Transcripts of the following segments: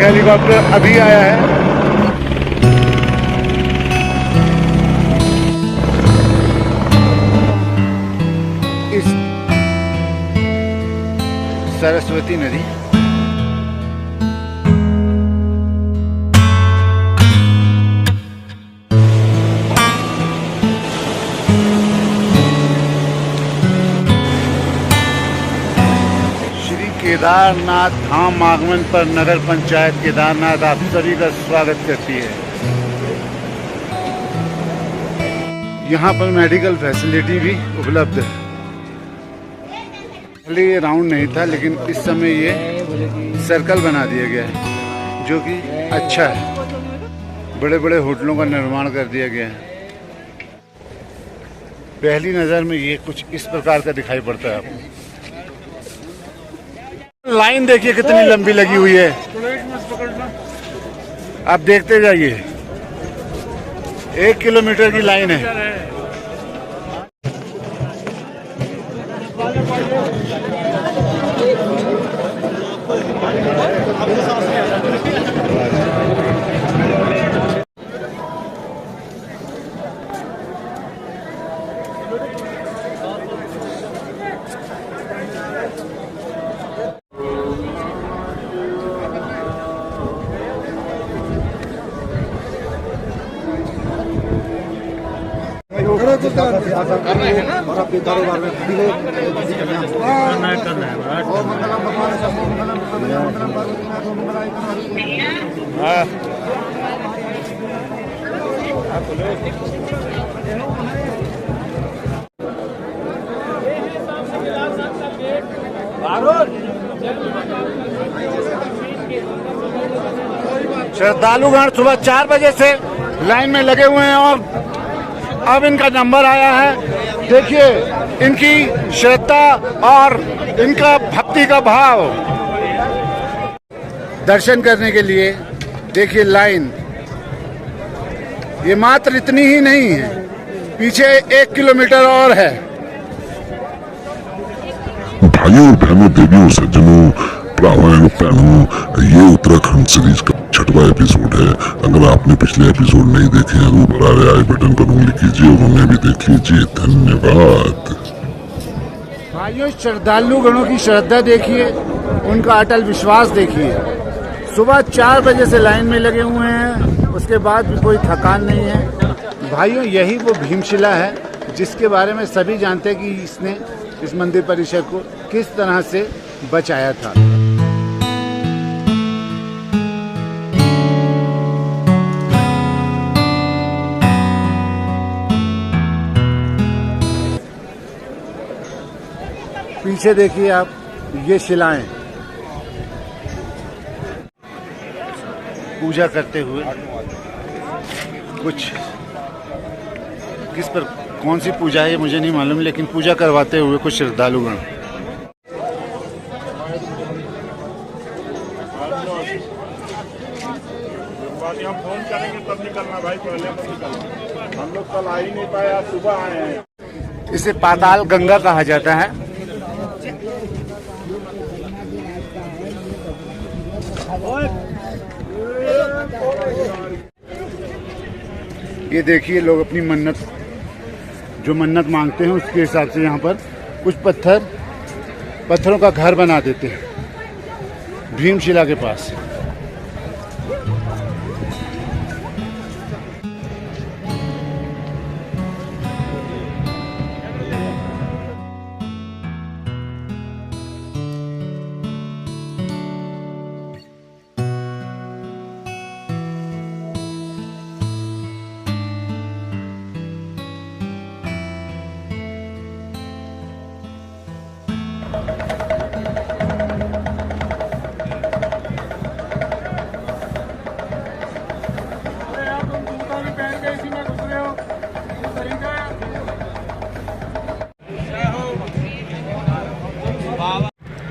एक हेलीकॉप्टर अभी आया है। इस सरस्वती नदी केदारनाथ धाम आगमन पर नगर पंचायत केदारनाथ आप सभी का स्वागत करती है। यहाँ पर मेडिकल फैसिलिटी भी उपलब्ध है। पहले ये राउंड नहीं था, लेकिन इस समय ये सर्कल बना दिया गया है, जो कि अच्छा है। बड़े बड़े होटलों का निर्माण कर दिया गया है। पहली नज़र में ये कुछ इस प्रकार का दिखाई पड़ता है आपको। लाइन देखिए कितनी लंबी लगी हुई है, आप देखते जाइए। 1 किलोमीटर की लाइन है। करना है ना, और अपने कारोबार में श्रद्धालुगण सुबह 4 बजे से लाइन में लगे हुए हैं और अब इनका नंबर आया है। देखिए इनकी श्रद्धा और इनका भक्ति का भाव। दर्शन करने के लिए देखिए लाइन, ये मात्र इतनी ही नहीं है, पीछे 1 किलोमीटर और है। भाइयों और बहनों, देवियों, सज्जनों, भरावां भैनों, ये उत्तराखंड सीरीज का 6वां एपिसोड है। अगर आपने पिछले एपिसोड नहीं देखे हैं तो ऊपर आ रहे आई बटन पर उंगली कीजिए और उन्हें भी देख लीजिए। धन्यवाद। भाइयों, श्रद्धालु गणों की श्रद्धा देखिए, उनका अटल विश्वास देखिए। सुबह 4 बजे से लाइन में लगे हुए हैं, उसके बाद भी कोई थकान नहीं है। भाइयों, यही वो भीमशिला है जिसके बारे में सभी जानते हैं कि इसने इस मंदिर परिसर को किस तरह से बचाया था। पीछे देखिए आप, ये शिलाएं पूजा करते हुए कुछ, किस पर कौन सी पूजा है ये मुझे नहीं मालूम, लेकिन पूजा करवाते हुए कुछ श्रद्धालुगण। हम फोन करेंगे तब निकलना भाई, पहले मत निकलना। हम लोग कल आ ही नहीं पाए, आज सुबह आए हैं। इसे पाताल गंगा कहा जाता है। ये देखिए लोग अपनी मन्नत, जो मन्नत मांगते हैं उसके हिसाब से यहाँ पर कुछ पत्थरों का घर बना देते हैं भीमशिला के पास।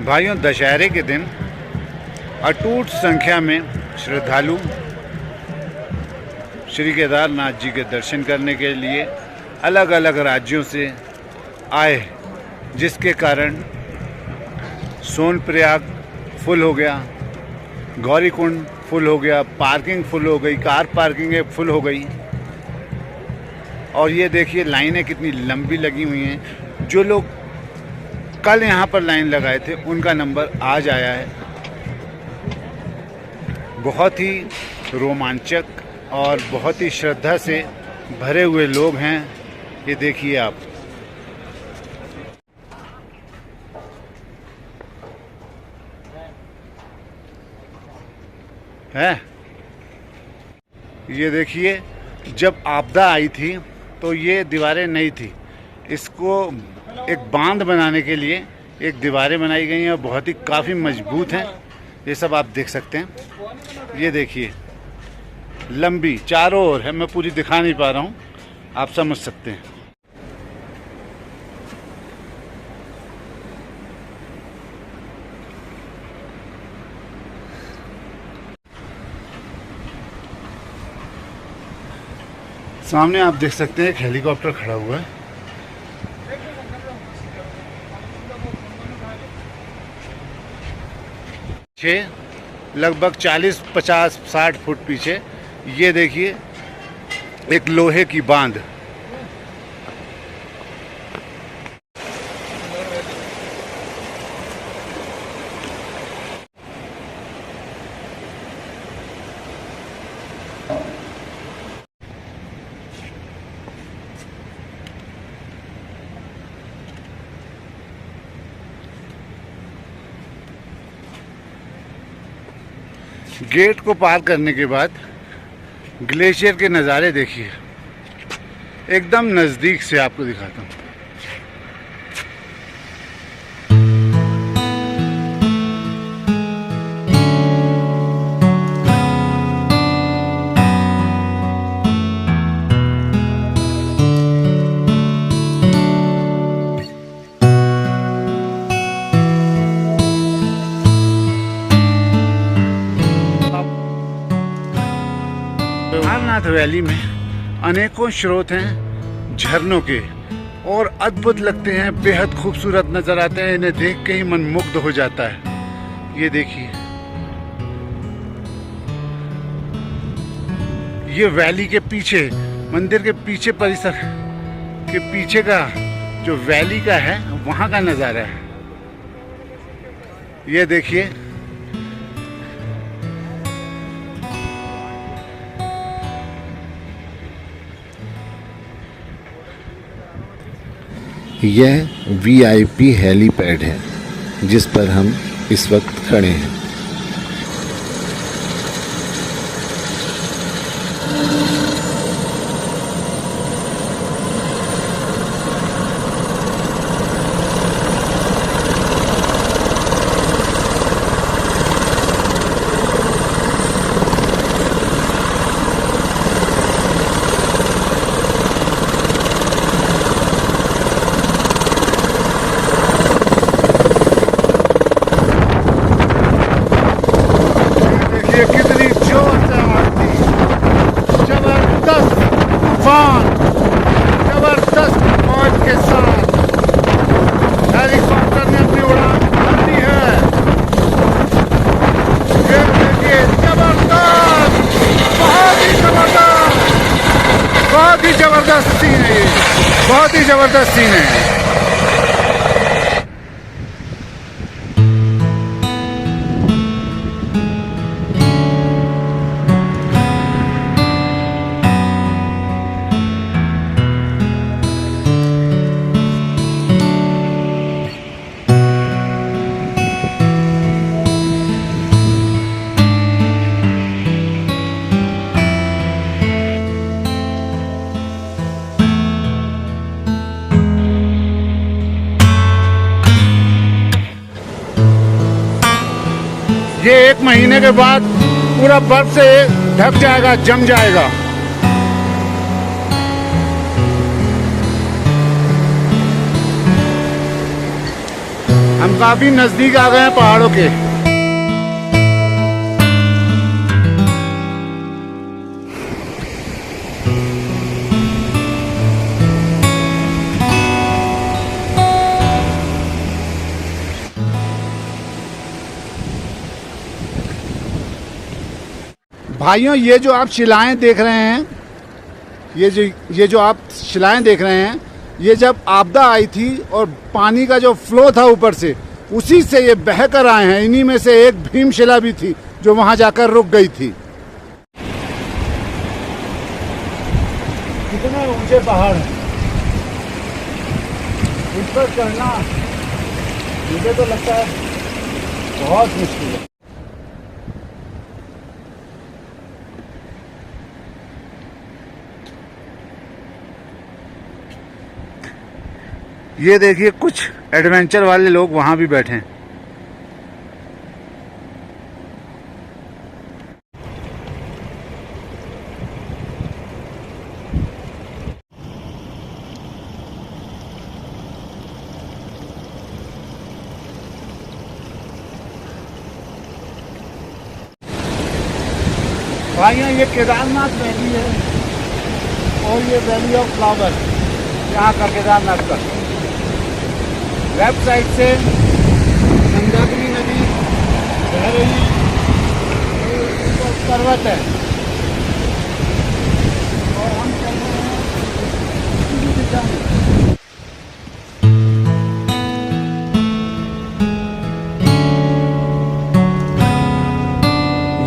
भाइयों, दशहरे के दिन अटूट संख्या में श्रद्धालु श्री केदारनाथ जी के दर्शन करने के लिए अलग अलग राज्यों से आए, जिसके कारण सोनप्रयाग फुल हो गया, गौरीकुंड फुल हो गया, पार्किंग फुल हो गई, कार पार्किंग है फुल हो गई। और ये देखिए लाइनें कितनी लंबी लगी हुई हैं। जो लोग कल यहाँ पर लाइन लगाए थे उनका नंबर आज आया है। बहुत ही रोमांचक और बहुत ही श्रद्धा से भरे हुए लोग हैं। ये देखिए आप। है ये देखिए, जब आपदा आई थी तो ये दीवारें नहीं थी। इसको एक बांध बनाने के लिए एक दीवारें बनाई गई हैं और बहुत ही काफ़ी मजबूत हैं। ये सब आप देख सकते हैं। ये देखिए लंबी चारों ओर है, मैं पूरी दिखा नहीं पा रहा हूँ, आप समझ सकते हैं। सामने आप देख सकते हैं एक हेलीकॉप्टर खड़ा हुआ है। लगभग 40, 50, 60 फुट पीछे ये देखिए एक लोहे की बांध। गेट को पार करने के बाद ग्लेशियर के नज़ारे देखिए, एकदम नज़दीक से आपको दिखाता हूँ। अमरनाथ वैली में अनेकों स्रोत हैं झरनों के, और अद्भुत लगते हैं, बेहद खूबसूरत नजर आते हैं। इन्हें देख के ही मन मुग्ध हो जाता है। ये देखिए, ये वैली के पीछे, मंदिर के पीछे, परिसर के पीछे का जो वैली का है वहां का नजारा है। ये देखिए, यह वीआईपी हेलीपैड है जिस पर हम इस वक्त खड़े हैं। कितनी जोर से आती, जबरदस्त तूफान, जबरदस्त मौज के साथ हेलीकॉप्टर ने अपनी उड़ान भर दी है। ये देखिए, जबरदस्त, बहुत ही जबरदस्त, बहुत ही जबरदस्त सीन है। ये बहुत ही जबरदस्त सीन है। ये 1 महीने के बाद पूरा बर्फ से ढक जाएगा, जम जाएगा। हम काफी नजदीक आ गए हैं पहाड़ों के। भाइयों, ये जो आप शिलाएं देख रहे हैं, ये जो आप शिलाएं देख रहे हैं, ये जब आपदा आई थी और पानी का जो फ्लो था ऊपर से, उसी से ये बह कर आए हैं। इन्हीं में से एक भीमशिला भी थी जो वहां जाकर रुक गई थी। कितने ऊंचे पहाड़ हैं, उन पर चढ़ना मुझे तो लगता है बहुत मुश्किल है। ये देखिए, कुछ एडवेंचर वाले लोग वहां भी बैठे हैं। भाइयों, ये केदारनाथ वैली है और ये वैली ऑफ फ्लावर यहाँ का केदारनाथ का। लेफ्ट साइड से मंदाकिनी नदी बह रही है, पर्वत है और हम चल रहे हैं इसी दिशा में।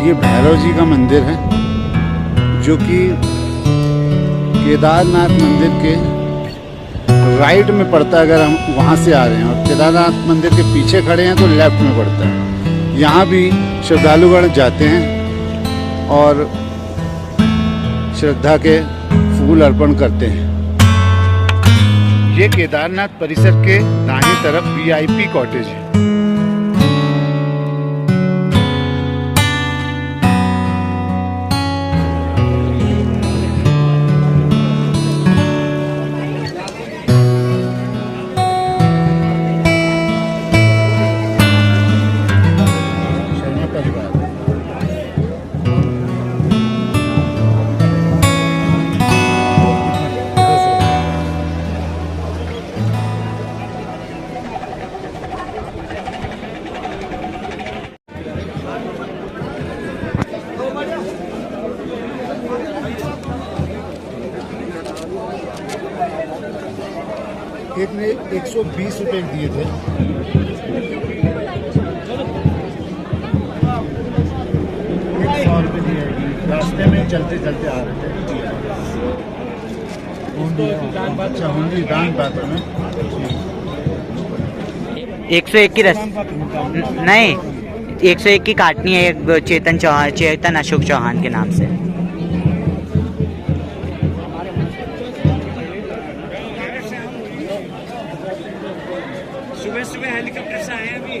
ये भैरव जी का मंदिर है जो कि केदारनाथ मंदिर के राइट में पड़ता है। अगर हम वहाँ से आ रहे हैं और केदारनाथ मंदिर के पीछे खड़े हैं तो लेफ्ट में पड़ता है। यहाँ भी श्रद्धालुगण जाते हैं और श्रद्धा के फूल अर्पण करते हैं। ये केदारनाथ परिसर के दाहिनी तरफ VIP कॉटेज है। एक ने 120 रुपए दिए थे। रास्ते में चलते चलते आ रहे थे। अच्छा, हुंडी दान पात्र में 101 की नहीं, 101 की काटनी है चेतन अशोक चौहान के नाम से। सुबह सुबह हेलीकॉप्टर से आए अभी।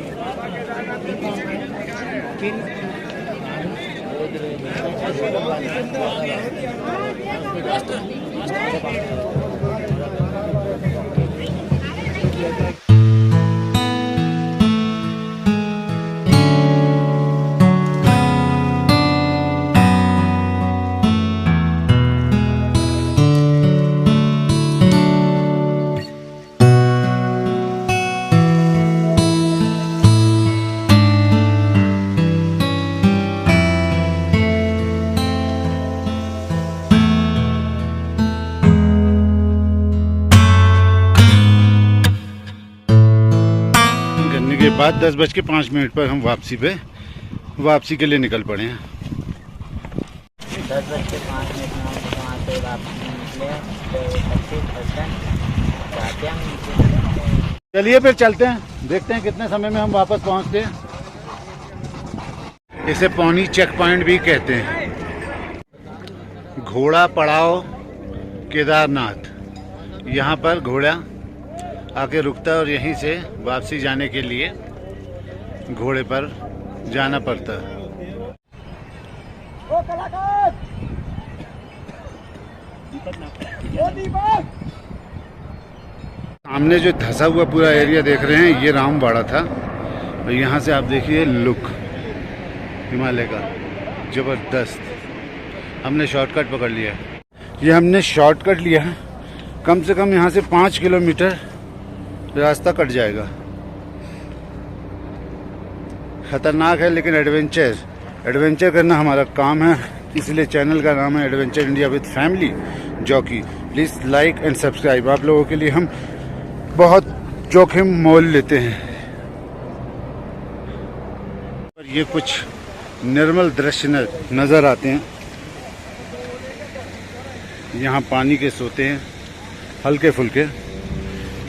के बाद 10:05 पर हम वापसी के लिए निकल पड़े हैं। 10:05 में वहाँ से वापसी निकले तो चलिए फिर चलते हैं, देखते हैं कितने समय में हम वापस पहुँचते हैं। इसे पौनी चेक पॉइंट भी कहते हैं। घोड़ा पड़ाव केदारनाथ, यहाँ पर घोड़ा आके रुकता है और यहीं से वापसी जाने के लिए घोड़े पर जाना पड़ता है। सामने जो धंसा हुआ पूरा एरिया देख रहे हैं, ये रामबाड़ा था और यहाँ से आप देखिए लुक हिमालय का जबरदस्त। हमने शॉर्टकट पकड़ लिया। ये हमने शॉर्टकट लिया, कम से कम यहाँ से 5 किलोमीटर रास्ता कट जाएगा। खतरनाक है लेकिन एडवेंचर करना हमारा काम है। इसलिए चैनल का नाम है adventure India with family jockey. Please like and subscribe. आप लोगों के लिए हम बहुत जोखिम मोल लेते हैं। और ये कुछ निर्मल दृश्य नज़र आते हैं। यहाँ पानी के सोते हैं हल्के फुल्के,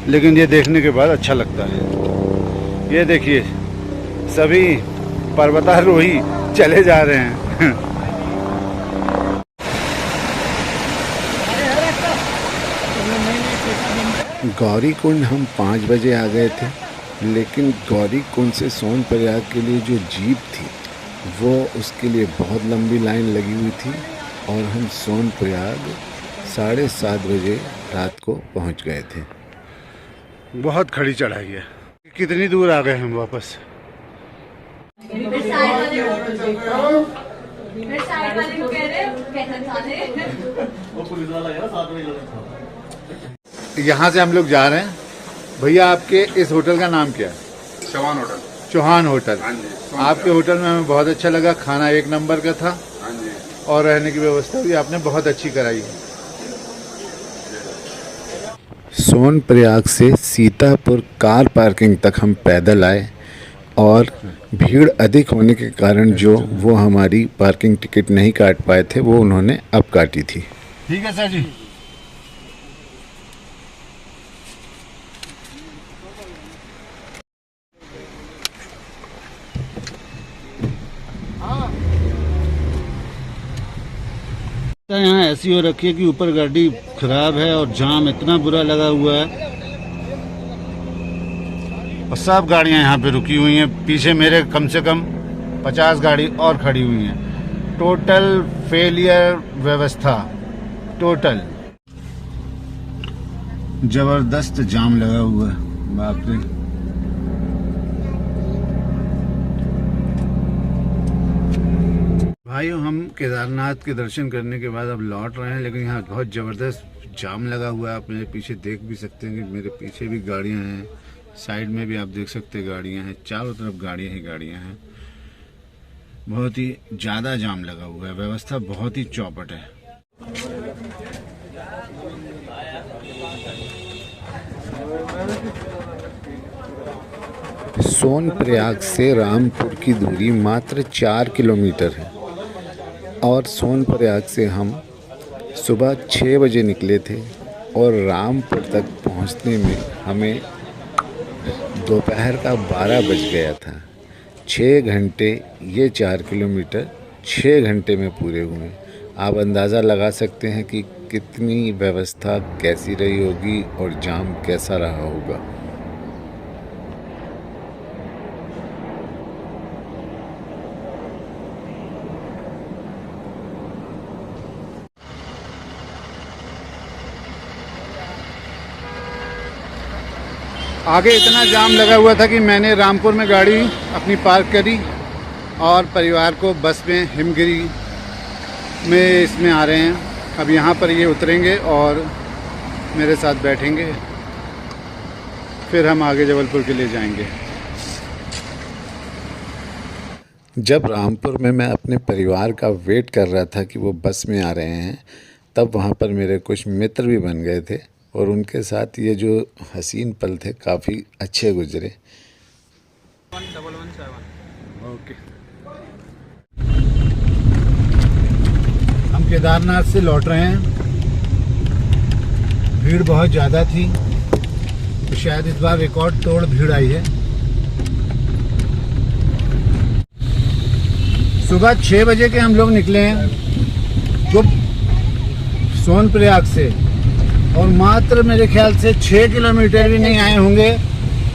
लेकिन ये देखने के बाद अच्छा लगता है। ये देखिए सभी पर्वतारोही चले जा रहे हैं। गौरी कुंड हम 5 बजे आ गए थे, लेकिन गौरी कुंड से सोनप्रयाग के लिए जो जीप थी वो उसके लिए बहुत लंबी लाइन लगी हुई थी और हम सोनप्रयाग 7:30 बजे रात को पहुंच गए थे। बहुत खड़ी चढ़ाई है। कितनी दूर आ गए हम वापस। यहाँ से हम लोग जा रहे हैं। भैया आपके इस होटल का नाम क्या है? चौहान होटल। चौहान होटल। हाँ जी। आपके होटल में हमें बहुत अच्छा लगा, खाना 1 नंबर का था हाँ जी। और रहने की व्यवस्था भी आपने बहुत अच्छी कराई है। सोनप्रयाग से सीतापुर कार पार्किंग तक हम पैदल आए और भीड़ अधिक होने के कारण जो वो हमारी पार्किंग टिकट नहीं काट पाए थे वो उन्होंने अब काटी थी। ठीक है सर जी। यहाँ ऐसी हो रखी है कि ऊपर गाड़ी खराब है और जाम इतना बुरा लगा हुआ है और सब गाड़ियाँ यहाँ पे रुकी हुई हैं। पीछे मेरे कम से कम 50 गाड़ी और खड़ी हुई हैं। टोटल फेलियर व्यवस्था, टोटल जबरदस्त जाम लगा हुआ है। बाप रे। भाइयों हम केदारनाथ के दर्शन करने के बाद अब लौट रहे हैं, लेकिन यहाँ बहुत ज़बरदस्त जाम लगा हुआ है। आप मेरे पीछे देख भी सकते हैं कि मेरे पीछे भी गाड़ियाँ हैं, साइड में भी आप देख सकते हैं गाड़ियाँ हैं, चारों तरफ गाड़ियाँ ही गाड़ियाँ हैं। बहुत ही ज़्यादा जाम लगा हुआ है। व्यवस्था बहुत ही चौपट है। सोनप्रयाग से रामपुर की दूरी मात्र 4 किलोमीटर है और सोनप्रयाग से हम सुबह 6 बजे निकले थे और रामपुर तक पहुंचने में हमें दोपहर का 12 बज गया था। 6 घंटे ये 4 किलोमीटर 6 घंटे में पूरे हुए। आप अंदाज़ा लगा सकते हैं कि कितनी व्यवस्था कैसी रही होगी और जाम कैसा रहा होगा। आगे इतना जाम लगा हुआ था कि मैंने रामपुर में गाड़ी अपनी पार्क करी और परिवार को बस में हिमगिरी में इसमें आ रहे हैं। अब यहाँ पर ये उतरेंगे और मेरे साथ बैठेंगे, फिर हम आगे जबलपुर के लिए जाएंगे। जब रामपुर में मैं अपने परिवार का वेट कर रहा था कि वो बस में आ रहे हैं, तब वहाँ पर मेरे कुछ मित्र भी बन गए थे और उनके साथ ये जो हसीन पल थे काफ़ी अच्छे गुजरे। ओके। हम केदारनाथ से लौट रहे हैं। भीड़ बहुत ज़्यादा थी, तो शायद इस बार रिकॉर्ड तोड़ भीड़ आई है। सुबह 6 बजे के हम लोग निकले हैं जो सोनप्रयाग से, और मात्र मेरे ख्याल से 6 किलोमीटर भी नहीं आए होंगे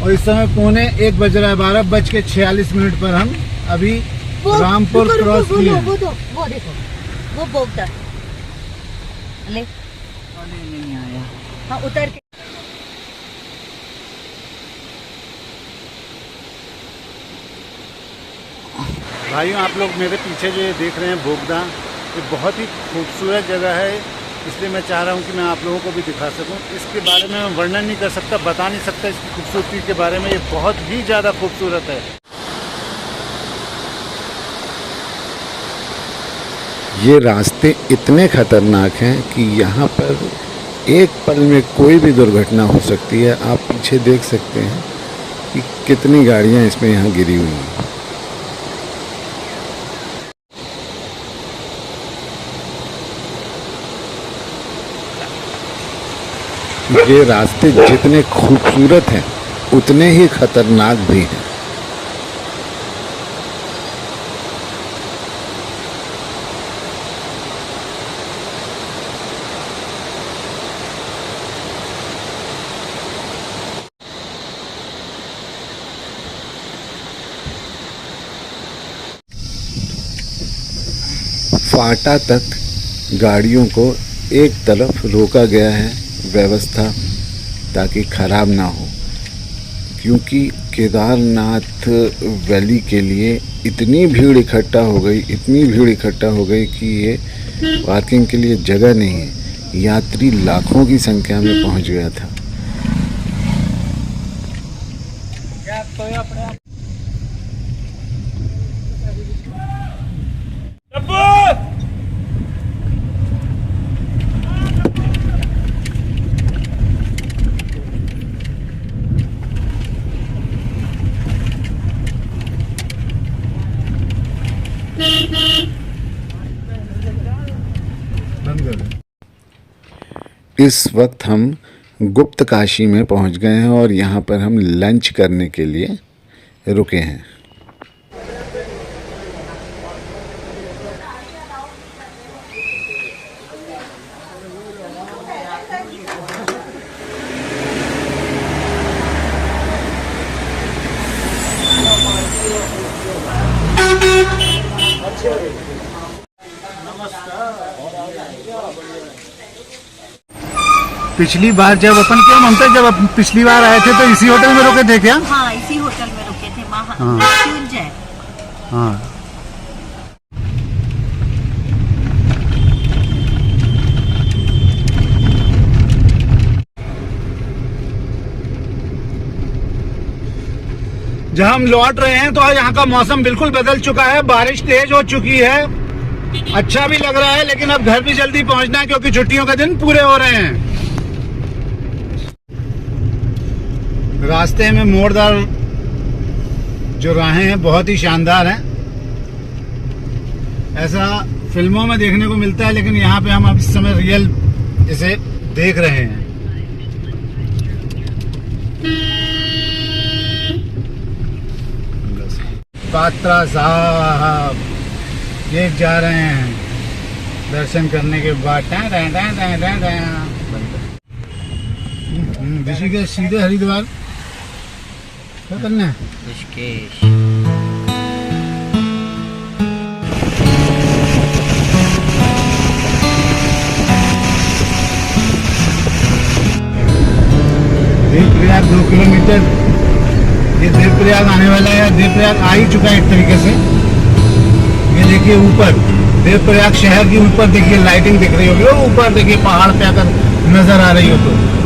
और इस समय 1:45 बज रहा है। 12:46 पर हम अभी रामपुर क्रॉस किए हैं। वो देखो वो बोगदा ले नहीं आया। हाँ उतर के। भाइयों आप लोग मेरे पीछे जो ये देख रहे हैं बोगदा, ये बहुत ही खूबसूरत जगह है, इसलिए मैं चाह रहा हूँ कि मैं आप लोगों को भी दिखा सकूँ। इसके बारे में मैं वर्णन नहीं कर सकता, बता नहीं सकता इसकी खूबसूरती के बारे में। ये बहुत ही ज़्यादा खूबसूरत है। ये रास्ते इतने खतरनाक हैं कि यहाँ पर एक पल में कोई भी दुर्घटना हो सकती है। आप पीछे देख सकते हैं कि कितनी गाड़ियाँ इसमें यहाँ गिरी हुई हैं। ये रास्ते जितने खूबसूरत हैं उतने ही खतरनाक भी हैं। फाटा तक गाड़ियों को एक तरफ रोका गया है व्यवस्था ताकि ख़राब ना हो, क्योंकि केदारनाथ वैली के लिए इतनी भीड़ इकट्ठा हो गई कि ये पार्किंग के लिए जगह नहीं है। यात्री लाखों की संख्या में पहुंच गया था। इस वक्त हम गुप्त काशी में पहुंच गए हैं और यहाँ पर हम लंच करने के लिए रुके हैं। पिछली बार जब अपन क्या ममता, जब अपन पिछली बार आए थे तो इसी होटल में रुके थे क्या? हाँ, इसी होटल में रुके थे। हाँ। मृत्युंजय। हाँ। जब हम लौट रहे हैं तो यहाँ का मौसम बिल्कुल बदल चुका है, बारिश तेज हो चुकी है। अच्छा भी लग रहा है, लेकिन अब घर भी जल्दी पहुंचना है क्योंकि छुट्टियों के दिन पूरे हो रहे हैं। रास्ते में मोड़दार जो राहें हैं बहुत ही शानदार हैं। ऐसा फिल्मों में देखने को मिलता है, लेकिन यहाँ पे हम अब इस समय रियल इसे देख रहे हैं। पात्रा साहब ये जा रहे हैं दर्शन करने के बाद। ऋषिकेश सीधे हरिद्वार क्या करना है? ऋषिकेश। देवप्रयाग 2 किलोमीटर, ये देवप्रयाग आने वाला है। देवप्रयाग आ ही चुका है एक तरीके से। ये देखिए ऊपर देवप्रयाग शहर की ऊपर देखिए लाइटिंग दिख रही होगी, और ऊपर देखिए पहाड़ पे अगर नजर आ रही हो तो